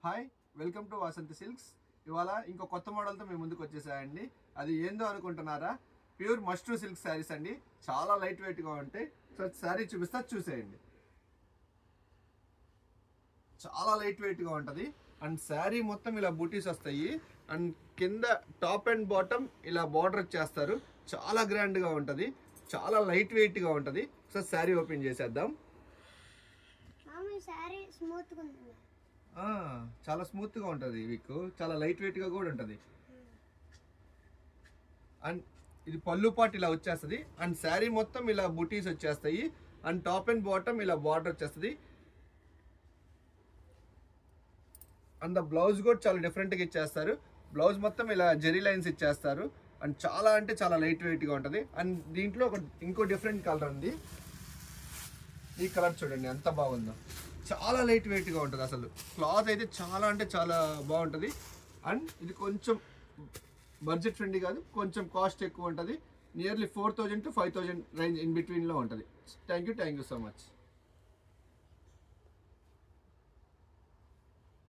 Hi, welcome to Vasanthi silks. ఇవాళ ఇంకో కొత్త మోడల్తో మేము ముందుకు వచ్చేసాయండి. అది ఏందో అనుకుంటున్నారా? ప్యూర్ మష్రూ సిల్క్ శారీస్ అండి. చాలా లైట్ వెయిట్గా ఉంటాయి. సో శారీ చూపిస్తా, చూసేయండి. చాలా లైట్ వెయిట్గా ఉంటుంది అండ్ శారీ మొత్తం ఇలా బూటీస్ వస్తాయి అండ్ కింద టాప్ అండ్ బాటమ్ ఇలా బార్డర్ వచ్చేస్తారు. చాలా గ్రాండ్గా ఉంటుంది, చాలా లైట్ వెయిట్గా ఉంటుంది. సో శారీ ఓపెన్ చేసేద్దాం. చాలా స్మూత్గా ఉంటుంది, మీకు చాలా లైట్ వెయిట్గా కూడా ఉంటుంది. అండ్ ఇది పళ్ళు పాటు ఇలా వచ్చేస్తుంది అండ్ శారీ మొత్తం ఇలా బూటీస్ వచ్చేస్తాయి అండ్ టాప్ అండ్ బాటమ్ ఇలా బార్డర్ వచ్చేస్తుంది. అండ్ బ్లౌజ్ కూడా చాలా డిఫరెంట్గా ఇచ్చేస్తారు. బ్లౌజ్ మొత్తం ఇలా జెరీ లైన్స్ ఇచ్చేస్తారు అండ్ చాలా అంటే చాలా లైట్ వెయిట్గా ఉంటుంది. అండ్ దీంట్లో ఇంకో డిఫరెంట్ కలర్ ఉంది. ఈ కలర్ చూడండి ఎంత బాగుందో. చాలా లైట్ వెయిట్గా ఉంటుంది. అసలు క్లాత్ అయితే చాలా అంటే చాలా బాగుంటుంది. అండ్ ఇది కొంచెం బడ్జెట్ ఫ్రెండ్లీ కాదు, కొంచెం కాస్ట్ ఎక్కువ ఉంటుంది. నియర్లీ 4000 to 5000 రేంజ్ ఇన్ బిట్వీన్లో ఉంటుంది. Thank you so much.